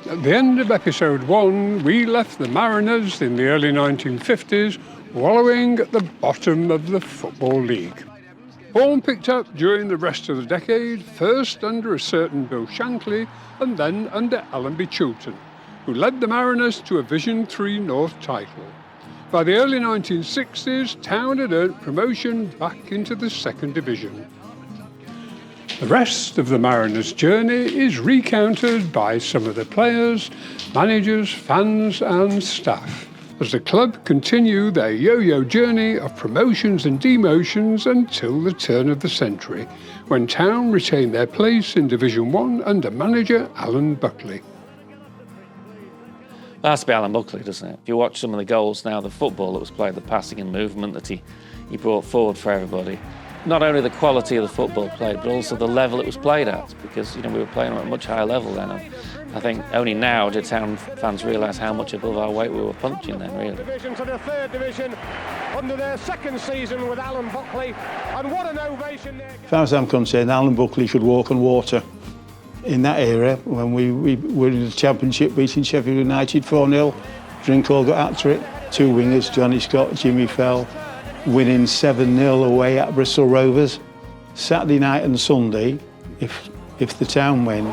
At the end of episode 1, we left the Mariners in the early 1950s wallowing at the bottom of the Football League. Form picked up during the rest of the decade, first under a certain Bill Shankly and then under Allenby Chilton, who led the Mariners to a Division 3 North title. By the early 1960s, Town had earned promotion back into the second division. The rest of the Mariners' journey is recounted by some of the players, managers, fans and staff, as the club continue their yo-yo journey of promotions and demotions until the turn of the century, when Town retained their place in Division 1 under manager Alan Buckley. That has to be Alan Buckley, doesn't it? If you watch some of the goals now, the football that was played, the passing and movement that he brought forward for everybody. Not only the quality of the football played, but also the level it was played at, because we were playing at a much higher level then. I think only now do Town fans realise how much above our weight we were punching then, really. Division to the third division under their second season with Alan Buckley, and what an ovation there. As far as I'm concerned, Alan Buckley should walk on water. In that era, when we were in the Championship, beating Sheffield United 4-0, Drinkall got after it, 2 wingers, Johnny Scott, Jimmy Fell, winning 7-0 away at Bristol Rovers. Saturday night and Sunday, if the Town win,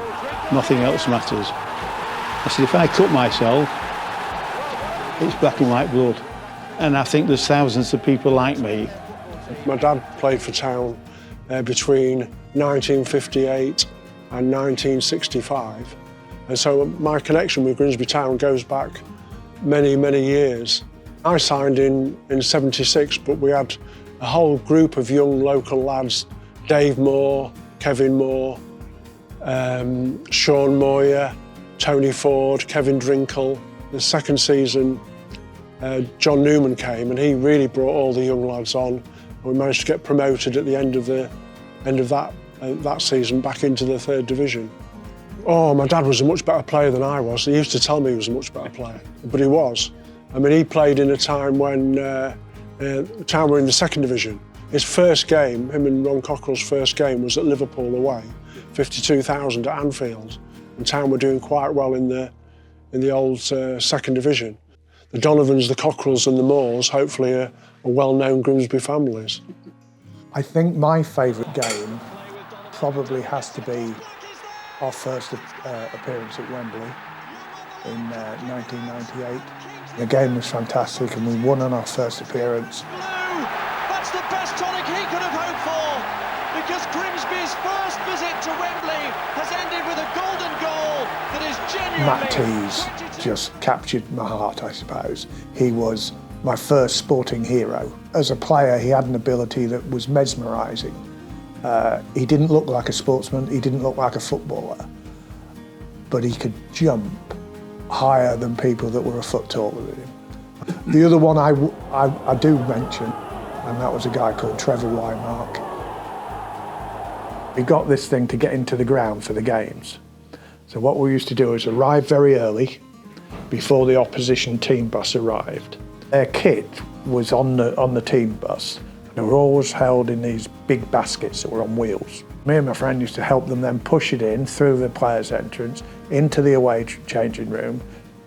nothing else matters. I said, if I cut myself, it's black and white blood. And I think there's thousands of people like me. My dad played for Town between 1958 and 1965. And so my connection with Grimsby Town goes back many, many years. I signed in 76, but we had a whole group of young local lads, Dave Moore, Kevin Moore, Sean Moyer, Tony Ford, Kevin Drinkall. The second season, John Newman came and he really brought all the young lads on. And we managed to get promoted at the end of that season back into the third division. Oh, my dad was a much better player than I was. He used to tell me he was a much better player, but he was. I mean, he played in a time when Town were in the second division. His first game, him and Ron Cockerell's first game, was at Liverpool away, 52,000 at Anfield, and Town were doing quite well in the old second division. The Donovans, the Cockerells and the Moores, hopefully are well-known Grimsby families. I think my favourite game probably has to be our first appearance at Wembley in 1998. The game was fantastic and we won on our first appearance. That's the best tonic he could have hoped for, because Grimsby's first visit to Wembley has ended with a golden goal that is genuinely... Matt Tees just captured my heart, I suppose. He was my first sporting hero. As a player, he had an ability that was mesmerising. He didn't look like a sportsman, he didn't look like a footballer, but he could jump higher than people that were a foot taller than him. The other one I do mention, and that was a guy called Trevor Wymark. We got this thing to get into the ground for the games. So what we used to do is arrive very early, before the opposition team bus arrived. Their kit was on the team bus. They were always held in these big baskets that were on wheels. Me and my friend used to help them then push it in through the players' entrance, into the away changing room.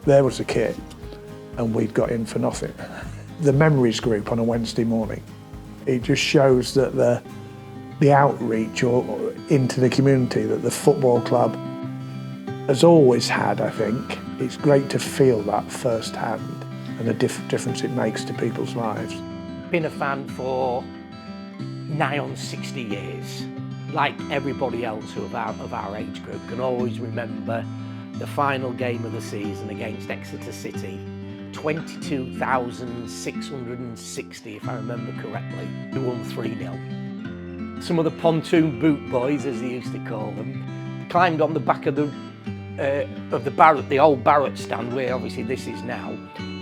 There was the kit, and we'd got in for nothing. The memories group on a Wednesday morning, it just shows that the outreach or into the community that the football club has always had, I think. It's great to feel that firsthand and the difference it makes to people's lives. Been a fan for nigh on 60 years. Like everybody else of our age group, can always remember the final game of the season against Exeter City. 22,660, if I remember correctly. We won 3-0. Some of the pontoon boot boys, as they used to call them, climbed on the back of the old Barrett stand, where obviously this is now,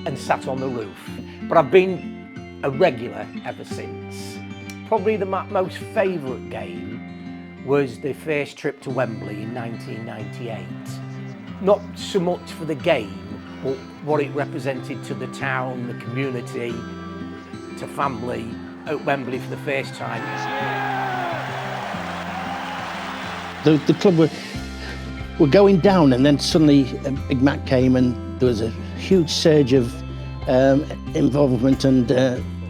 and sat on the roof. But I've been a regular ever since. Probably the most favourite game was the first trip to Wembley in 1998. Not so much for the game, but what it represented to the town, the community, to family at Wembley for the first time. The club were going down, and then suddenly Big Mac came and there was a huge surge of involvement and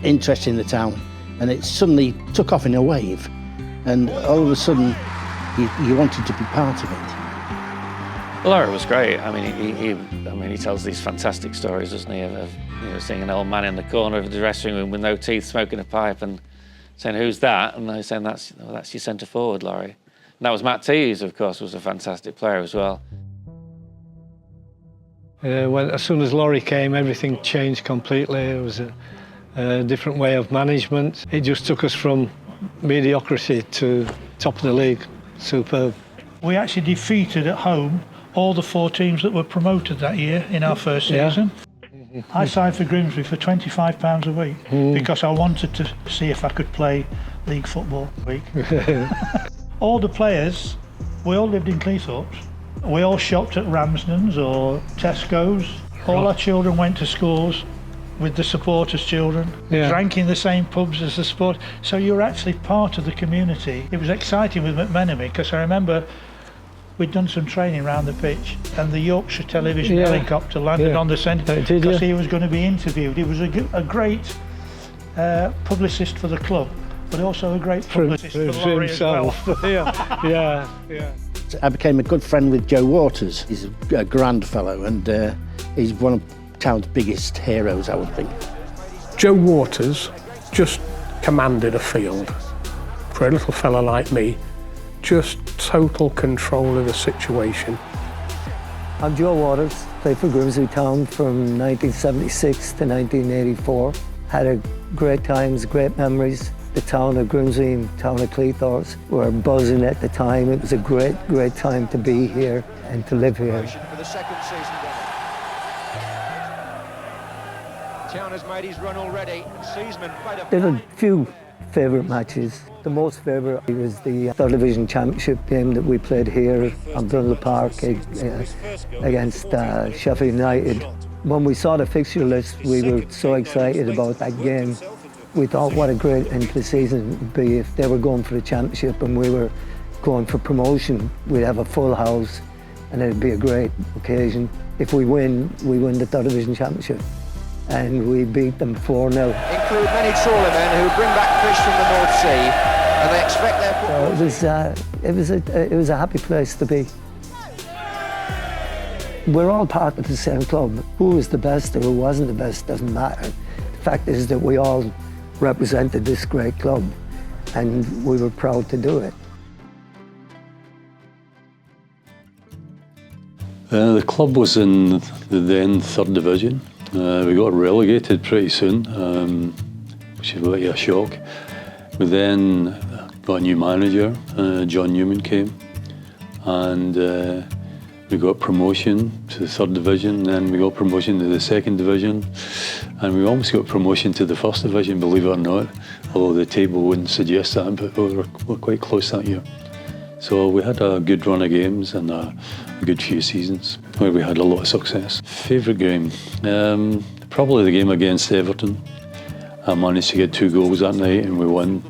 interest in the town, and it suddenly took off in a wave, and all of a sudden you wanted to be part of it. Well, Larry was great. I mean, he tells these fantastic stories, doesn't he, of seeing an old man in the corner of the dressing room with no teeth, smoking a pipe, and saying, "Who's that?" And they're saying, "That's your centre forward, Larry." And that was Matt Tees, of course, was a fantastic player as well. As soon as Laurie came, everything changed completely. It was a different way of management. It just took us from mediocrity to top of the league. Superb. We actually defeated at home all the 4 teams that were promoted that year in our first season. I signed for Grimsby for £25 a week because I wanted to see if I could play league football a week. All the players, we all lived in Cleethorpes. We all shopped at Ramsden's or Tesco's. All our children went to schools with the supporters' children, drank in the same pubs as the sport. So you were actually part of the community. It was exciting with McMenemy because I remember we'd done some training around the pitch and the Yorkshire television helicopter landed on the centre because he was going to be interviewed. He was a great publicist for the club, but also a great publicist for Laurie himself. As well. I became a good friend with Joe Waters. He's a grand fellow, and he's one of town's biggest heroes, I would think. Joe Waters just commanded a field. For a little fella like me, just total control of the situation. I'm Joe Waters, played for Grimsby Town from 1976 to 1984. Had a great times, great memories. The town of Grimsby and town of Cleethorpes were buzzing at the time. It was a great, great time to be here and to live here. For the second season. Town has made his run already. Seaman played a... There are a few favourite matches. The most favourite was the Third Division Championship game that we played here on Brundle Park against Sheffield United. When we saw the fixture list, we were so excited about that game. We thought what a great end to the season it would be if they were going for the championship and we were going for promotion. We'd have a full house and it'd be a great occasion. If we win the Third Division Championship. And we beat them 4-0. Include many trawler men who bring back fish from the North Sea, and they expect their... It was a happy place to be. We're all part of the same club. Who was the best or who wasn't the best doesn't matter. The fact is that we all represented this great club, and we were proud to do it. The club was in the then Third Division. We got relegated pretty soon, which was really a shock. We then got a new manager, John Newman came, and we got promotion to the Third Division, then we got promotion to the Second Division, and we almost got promotion to the First Division, believe it or not, although the table wouldn't suggest that, but we were quite close that year. So we had a good run of games and a good few seasons where we had a lot of success. Favourite game? Probably the game against Everton. I managed to get 2 goals that night and we won,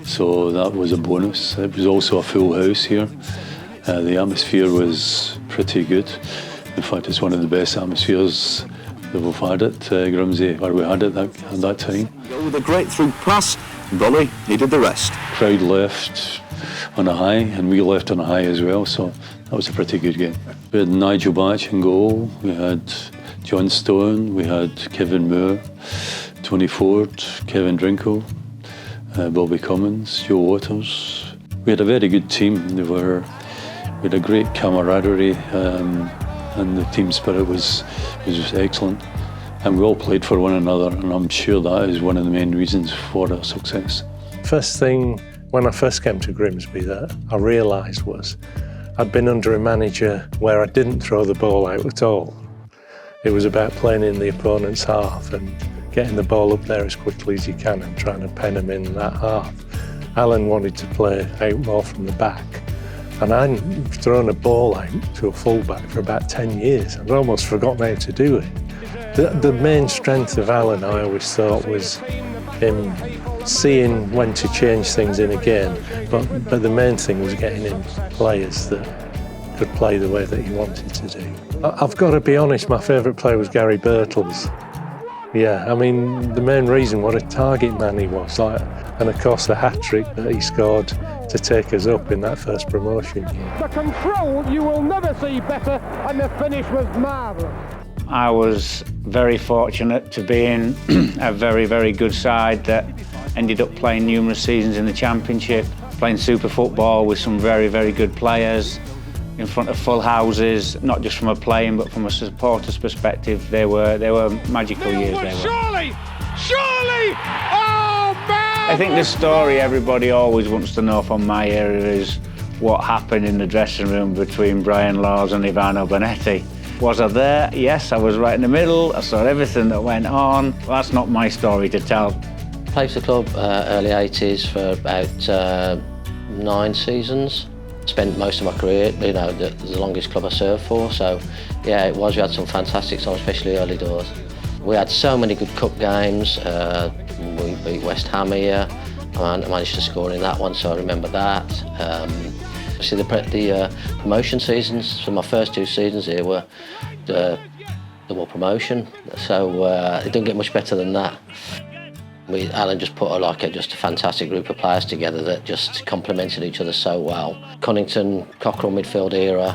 so that was a bonus. It was also a full house here. The atmosphere was pretty good. In fact, it's one of the best atmospheres that we've had at Grimsby, or we had at that time. With a great through pass, Bully, he did the rest. Crowd left on a high, and we left on a high as well, so that was a pretty good game. We had Nigel Batch in goal, we had John Stone, we had Kevin Moore, Tony Ford, Kevin Drinkle, Bobby Cummins, Joe Waters. We had a very good team. We had a great camaraderie, and the team spirit was excellent. And we all played for one another, and I'm sure that is one of the main reasons for our success. First thing when I first came to Grimsby that I realised was I'd been under a manager where I didn't throw the ball out at all. It was about playing in the opponent's half and getting the ball up there as quickly as you can and trying to pen them in that half. Alan wanted to play out more from the back, and I'd thrown a ball out to a fullback for about 10 years. I'd almost forgotten how to do it. The main strength of Alan, I always thought, was him seeing when to change things in a game, but the main thing was getting in players that could play the way that he wanted to do. I've got to be honest, my favourite player was Gary Birtles. Yeah, I mean, the main reason, what a target man he was, and of course the hat-trick that he scored to take us up in that first promotion year. The control you will never see better, and the finish was marvellous. I was very fortunate to be in a very, very good side that ended up playing numerous seasons in the Championship, playing super football with some very, very good players in front of full houses, not just from a playing but from a supporter's perspective. They were magical years. They were. Surely! Oh, man! I think the story everybody always wants to know from my era is what happened in the dressing room between Brian Laws and Ivano Bonetti. Was I there? Yes, I was right in the middle. I saw everything that went on. Well, that's not my story to tell. Played for the club early 80s for about 9 seasons. Spent most of my career, you know, the longest club I served for. So, yeah, it was. We had some fantastic times, especially early doors. We had so many good cup games. We beat West Ham here. I managed to score in that one, so I remember that. See, the promotion seasons, so my first 2 seasons here were double promotion, so it didn't get much better than that. Alan just put just a fantastic group of players together that just complemented each other so well. Cunnington, Cockerell midfield era,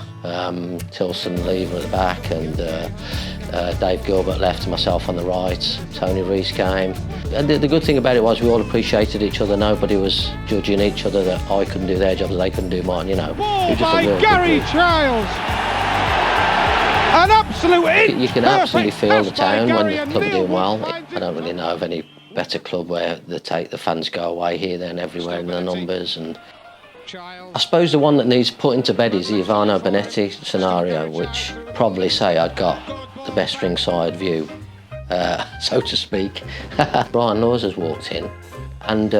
Tilson, Lever at the back, and Dave Gilbert left and myself on the right. Tony Rees came. And the good thing about it was we all appreciated each other. Nobody was judging each other that I couldn't do their job and they couldn't do mine, you know. Ball by Gary Childs! An absolute You can absolutely feel the town when the club are doing well. I don't really know of any better club where the fans go away here, there and everywhere in the numbers. And I suppose the one that needs put into bed is the Ivano Bonetti scenario, which probably say I'd got the best ringside view, so to speak. Brian Laws has walked in and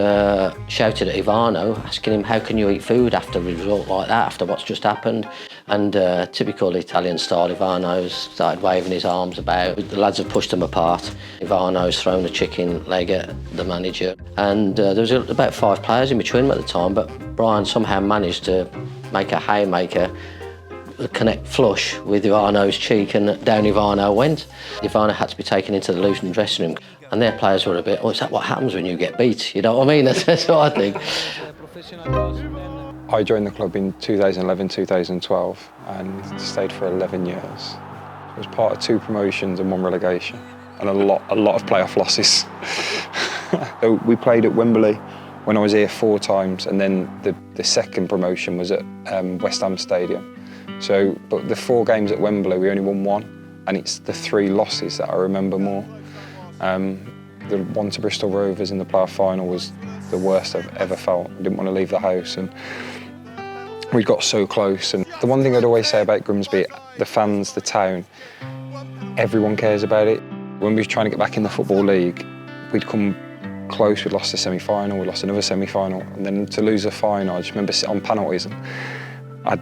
shouted at Ivano, asking him, how can you eat food after a result like that, after what's just happened? And typical Italian style, Ivano's started waving his arms about. The lads have pushed them apart. Ivano's thrown a chicken leg at the manager. And there was about 5 players in between them at the time, but Brian somehow managed to make a haymaker connect flush with Ivano's cheek, and down Ivano went. Ivano had to be taken into the Luton dressing room, and their players were a bit, is that what happens when you get beat? You know what I mean? That's what I think. I joined the club in 2011-2012 and stayed for 11 years. I was part of 2 promotions and 1 relegation, and a lot of playoff losses. So we played at Wembley when I was here 4 times, and then the second promotion was at West Ham Stadium. So, but the 4 games at Wembley, we only won 1, and it's the 3 losses that I remember more. The one to Bristol Rovers in the playoff final was the worst I've ever felt. I didn't want to leave the house, and we got so close. And the one thing I'd always say about Grimsby, the fans, the town, everyone cares about it. When we were trying to get back in the Football League, we'd come close, we'd lost the semi-final, we lost another semi-final, and then to lose a final, I just remember sitting on penalties, and I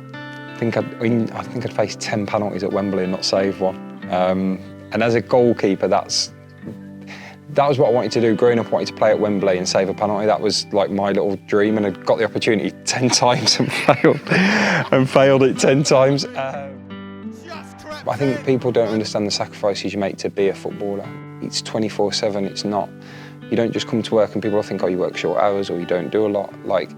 think I'd faced 10 penalties at Wembley and not saved one. And as a goalkeeper, that was what I wanted to do. Growing up, I wanted to play at Wembley and save a penalty. That was like my little dream, and I got the opportunity 10 times and failed it 10 times. I think people don't understand the sacrifices you make to be a footballer. It's 24/7, it's not. You don't just come to work and people think, oh, you work short hours or you don't do a lot. Like,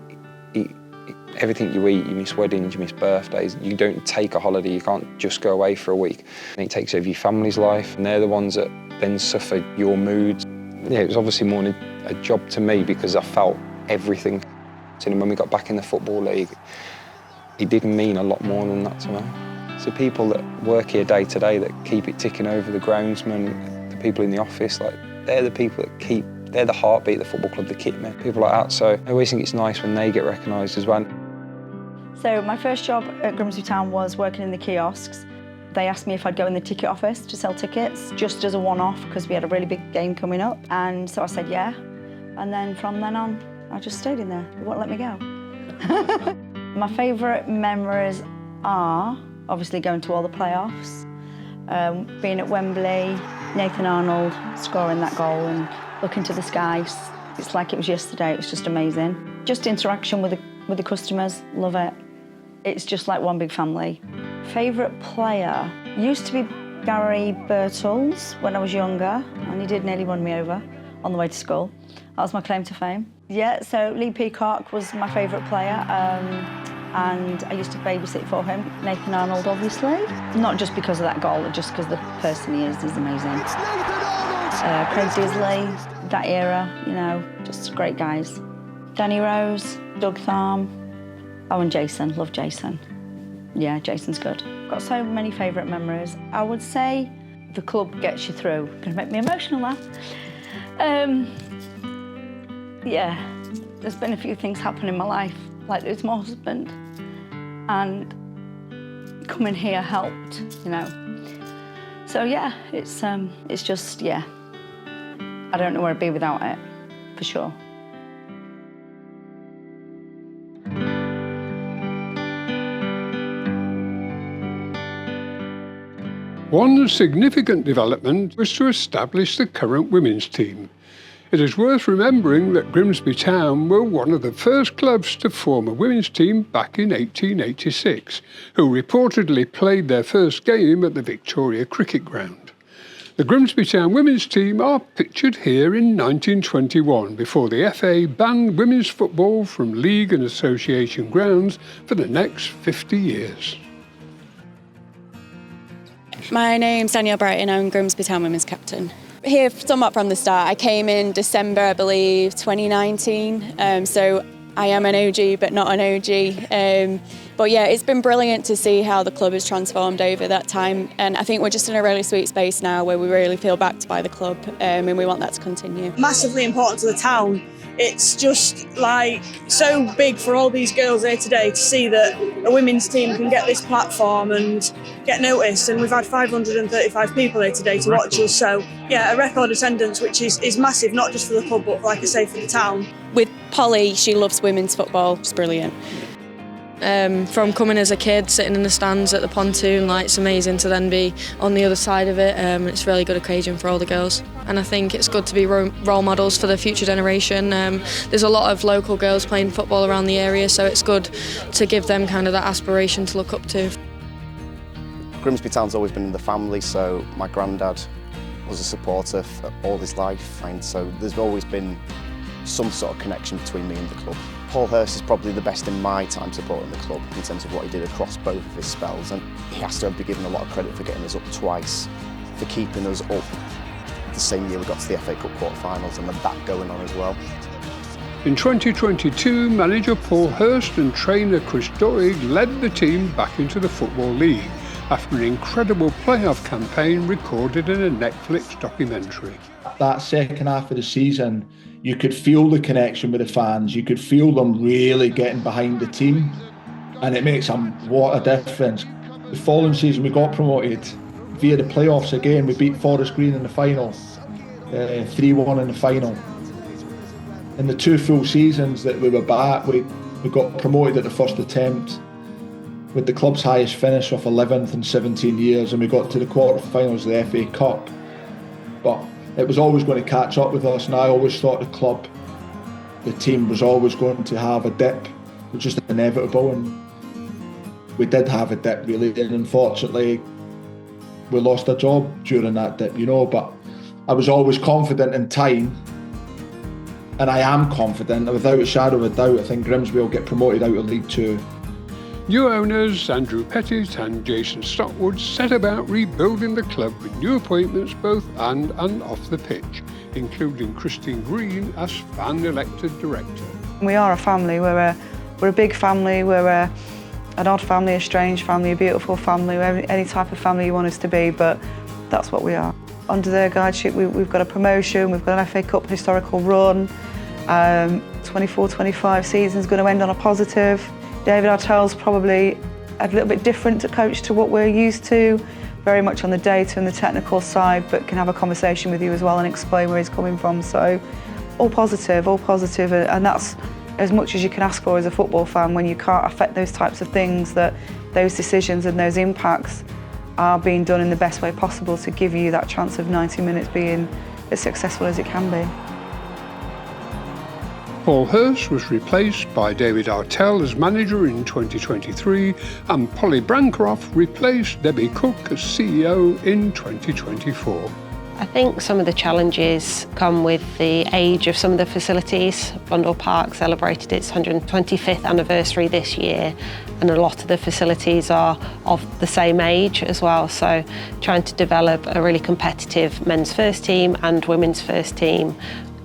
everything you eat, you miss weddings, you miss birthdays, you don't take a holiday, you can't just go away for a week. And it takes over your family's life, and they're the ones that then suffer your moods. Yeah, it was obviously more a job to me because I felt everything. And when we got back in the Football League, it did mean a lot more than that to me. So people that work here day to day, that keep it ticking over, the groundsmen, the people in the office, like, they're the people that they're the heartbeat of the football club, the kit men, people like that. So I always think it's nice when they get recognised as well. So my first job at Grimsby Town was working in the kiosks. They asked me if I'd go in the ticket office to sell tickets, just as a one-off, because we had a really big game coming up. And so I said yeah. And then from then on, I just stayed in there. They wouldn't let me go. My favourite memories are obviously going to all the playoffs, being at Wembley, Nathan Arnold scoring that goal and looking to the skies. It's like it was yesterday. It was just amazing. Just interaction with the customers, love it. It's just like one big family. Favourite player used to be Gary Birtles when I was younger, and he did nearly run me over on the way to school. That was my claim to fame. Yeah, so Lee Peacock was my favourite player, and I used to babysit for him. Nathan Arnold, obviously. Not just because of that goal, just because the person he is amazing. Craig Disley, that era, you know, just great guys. Danny Rose, Doug Tharm, oh, and Jason, love Jason. Yeah, Jason's good. Got so many favourite memories. I would say the club gets you through. Gonna make me emotional now. Yeah, there's been a few things happen in my life, like losing my husband, and coming here helped, you know. So yeah, it's just, yeah, I don't know where I'd be without it, for sure. One significant development was to establish the current women's team. It is worth remembering that Grimsby Town were one of the first clubs to form a women's team back in 1886, who reportedly played their first game at the Victoria Cricket Ground. The Grimsby Town women's team are pictured here in 1921, before the FA banned women's football from league and association grounds for the next 50 years. My name's Danielle Brighton, I'm Grimsby Town Women's Captain. Here somewhat from the start. I came in December, I believe, 2019, so I am an OG but not an OG. But yeah, it's been brilliant to see how the club has transformed over that time, and I think we're just in a really sweet space now where we really feel backed by the club, and we want that to continue. Massively important to the town. It's just like so big for all these girls here today to see that a women's team can get this platform and get noticed, and we've had 535 people here today to watch us, so yeah, a record attendance, which is massive, not just for the club but like I say for the town. With Polly, she loves women's football, it's brilliant. From coming as a kid, sitting in the stands at the pontoon, like, it's amazing to then be on the other side of it. It's a really good occasion for all the girls, and I think it's good to be role models for the future generation. There's a lot of local girls playing football around the area, so it's good to give them kind of that aspiration to look up to. Grimsby Town's always been in the family, so my granddad was a supporter for all his life, and so there's always been some sort of connection between me and the club. Paul Hurst is probably the best in my time supporting the club in terms of what he did across both of his spells, and he has to be given a lot of credit for getting us up twice, for keeping us up the same year we got to the FA Cup quarter-finals, and then that going on as well. In 2022, manager Paul Hurst and trainer Chris Doig led the team back into the Football League after an incredible playoff campaign recorded in a Netflix documentary. That second half of the season, you could feel the connection with the fans. You could feel them really getting behind the team, and it makes what a difference. The following season, we got promoted via the playoffs again. We beat Forest Green in the final, 3-1 in the final. In the 2 full seasons that we were back, we got promoted at the first attempt with the club's highest finish of 11th in 17 years, and we got to the quarter-finals of the FA Cup. But it was always going to catch up with us, and I always thought the club, the team, was always going to have a dip. It was just inevitable, and we did have a dip, really, and unfortunately we lost a job during that dip, you know, but I was always confident in time, and I am confident, without a shadow of a doubt. I think Grimsby will get promoted out of League 2. New owners Andrew Pettit and Jason Stockwood set about rebuilding the club with new appointments both and off the pitch, including Christine Green as fan-elected director. We are a family. We're a big family. We're an odd family, a strange family, a beautiful family, any type of family you want us to be, but that's what we are. Under their guideship, we've got a promotion, we've got an FA Cup historical run. 24-25 season's going to end on a positive. David Artell's probably a little bit different to coach to what we're used to, very much on the data and the technical side, but can have a conversation with you as well and explain where he's coming from. So all positive, and that's as much as you can ask for as a football fan when you can't affect those types of things, that those decisions and those impacts are being done in the best way possible to give you that chance of 90 minutes being as successful as it can be. Paul Hurst was replaced by David Artell as manager in 2023, and Polly Brancroft replaced Debbie Cook as CEO in 2024. I think some of the challenges come with the age of some of the facilities. Blundell Park celebrated its 125th anniversary this year, and a lot of the facilities are of the same age as well. So trying to develop a really competitive men's first team and women's first team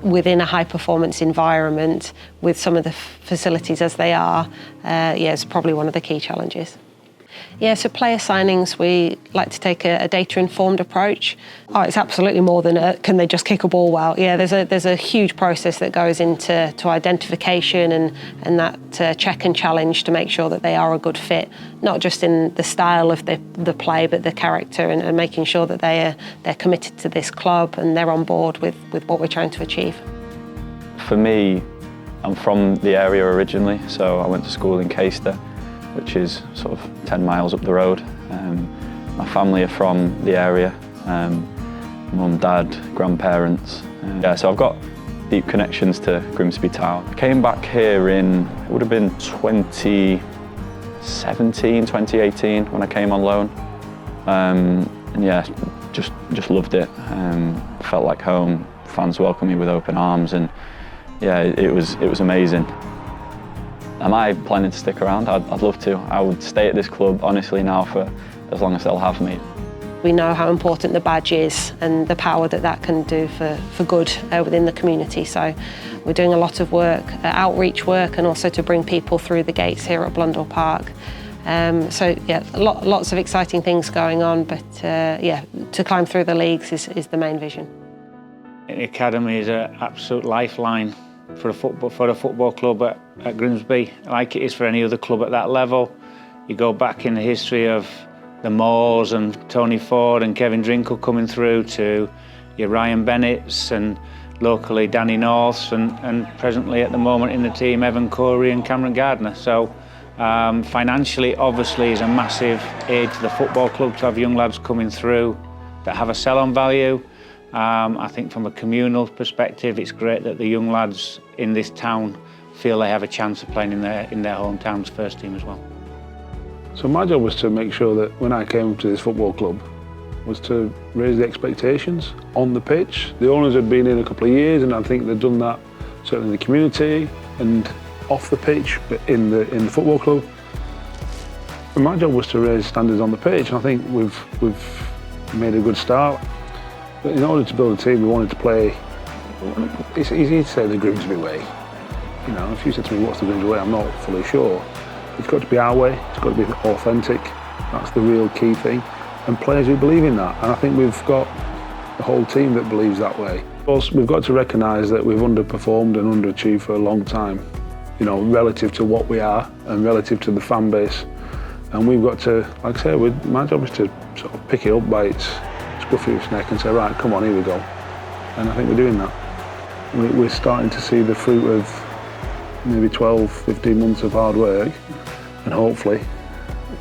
within a high performance environment with some of the facilities as they are, is probably one of the key challenges. Yeah, so player signings, we like to take a data-informed approach. Oh, it's absolutely more than can they just kick a ball well? Yeah, there's a huge process that goes into identification and that check and challenge to make sure that they are a good fit, not just in the style of the play, but the character and making sure that they're committed to this club and they're on board with what we're trying to achieve. For me, I'm from the area originally, so I went to school in Caister, which is sort of 10 miles up the road. My family are from the area, mum, dad, grandparents. So I've got deep connections to Grimsby Town. I came back here it would have been 2017, 2018 when I came on loan. And yeah, just loved it. Felt like home, fans welcomed me with open arms, and yeah, it was amazing. Am I planning to stick around? I'd love to. I would stay at this club, honestly, now for as long as they'll have me. We know how important the badge is and the power that can do for good within the community. So we're doing a lot of work, outreach work, and also to bring people through the gates here at Blundell Park. So yeah, lots of exciting things going on, but yeah, to climb through the leagues is the main vision. The academy is an absolute lifeline for a football club at Grimsby, like it is for any other club at that level. You go back in the history of the Moores and Tony Ford and Kevin Drinkle coming through to your Ryan Bennett's and locally Danny Norths and presently at the moment in the team Evan Corey and Cameron Gardner. So financially obviously is a massive aid to the football club to have young lads coming through that have a sell-on value. I think from a communal perspective, it's great that the young lads in this town feel they have a chance of playing in their hometown's first team as well. So my job was to make sure that when I came to this football club was to raise the expectations on the pitch. The owners had been in a couple of years, and I think they'd done that certainly in the community and off the pitch, but in the football club. And my job was to raise standards on the pitch, and I think we've made a good start. But in order to build a team, we wanted to play, it's easy to say the Grimsby way. You know, if you said to me, what's the Grimsby way, I'm not fully sure. It's got to be our way, it's got to be authentic. That's the real key thing. And players who believe in that. And I think we've got a whole team that believes that way. Also, we've got to recognise that we've underperformed and underachieved for a long time, you know, relative to what we are and relative to the fan base. And we've got to, like I say, my job is to sort of pick it up by its scruffy of its neck and say, right, come on, here we go. And I think we're doing that. We're starting to see the fruit of maybe 12, 15 months of hard work, and hopefully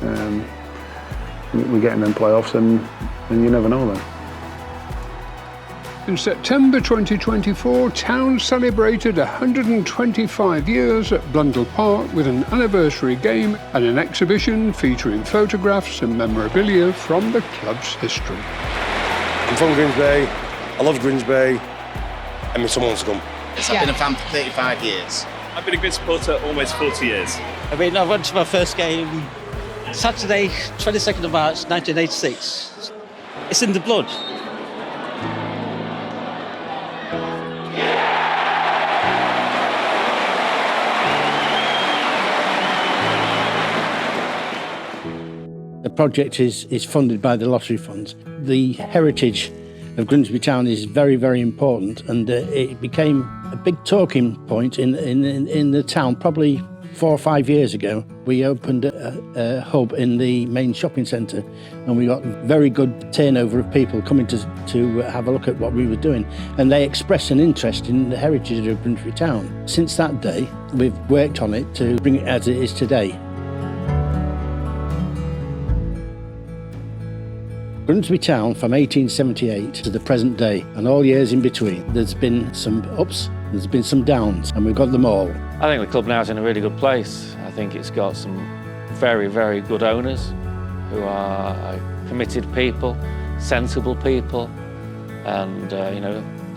we're getting them playoffs, and you never know then. In September 2024, Town celebrated 125 years at Blundell Park with an anniversary game and an exhibition featuring photographs and memorabilia from the club's history. I'm from Grimsby, I love Grimsby, and my son wants to come. Yes, I've been a fan for 35 years. I've been a good supporter almost 40 years. I went to my first game Saturday, 22nd of March, 1986. It's in the blood. The project is funded by the lottery funds. The heritage of Grimsby Town is very, very important, and it became a big talking point in the town probably 4 or 5 years ago. We opened a hub in the main shopping centre, and we got very good turnover of people coming to have a look at what we were doing, and they expressed an interest in the heritage of Grimsby Town. Since that day, we've worked on it to bring it as it is today. Grimsby Town from 1878 to the present day, and all years in between, there's been some ups There's been some downs, and we've got them all. I think the club now is in a really good place. I think it's got some very, very good owners who are committed people, sensible people, and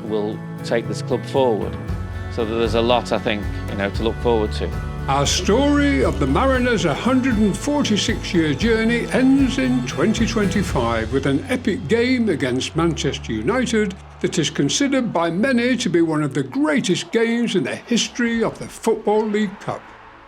will take this club forward. So there's a lot, I think, to look forward to. Our story of the Mariners' 146-year journey ends in 2025 with an epic game against Manchester United that is considered by many to be one of the greatest games in the history of the Football League Cup.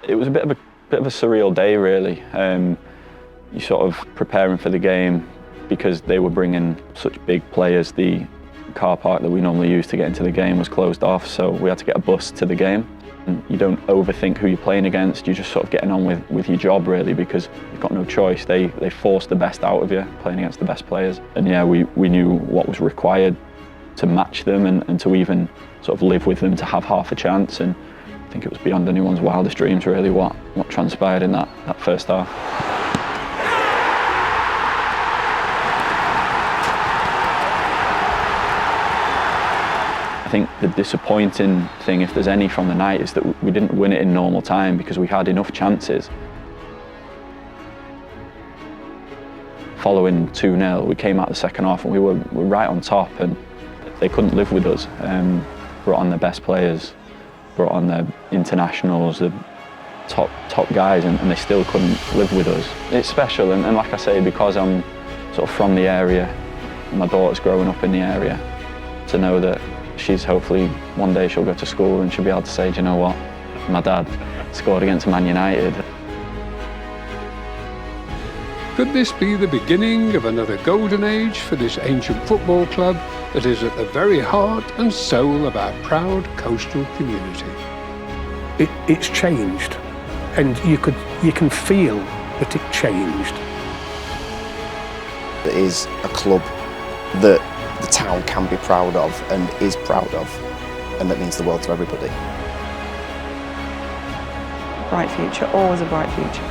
It was a bit of a surreal day, really. You're sort of preparing for the game because they were bringing such big players. The car park that we normally use to get into the game was closed off, so we had to get a bus to the game. And you don't overthink who you're playing against, you're just sort of getting on with your job, really, because you've got no choice. They force the best out of you, playing against the best players. And yeah, we knew what was required to match them and to even sort of live with them, to have half a chance. And I think it was beyond anyone's wildest dreams, really, what transpired in that first half. I think the disappointing thing, if there's any from the night, is that we didn't win it in normal time because we had enough chances. Following 2-0, we came out the second half and we were right on top, and they couldn't live with us. Brought on their best players, brought on their internationals, the top guys, and they still couldn't live with us. It's special, and like I say, because I'm sort of from the area, and my daughter's growing up in the area, to know that she's hopefully one day she'll go to school and she'll be able to say, do you know what, my dad scored against Man United. Could this be the beginning of another golden age for this ancient football club that is at the very heart and soul of our proud coastal community? It's changed, and you can feel that it changed. It is a club that the town can be proud of and is proud of, and that means the world to everybody. Bright future, always a bright future.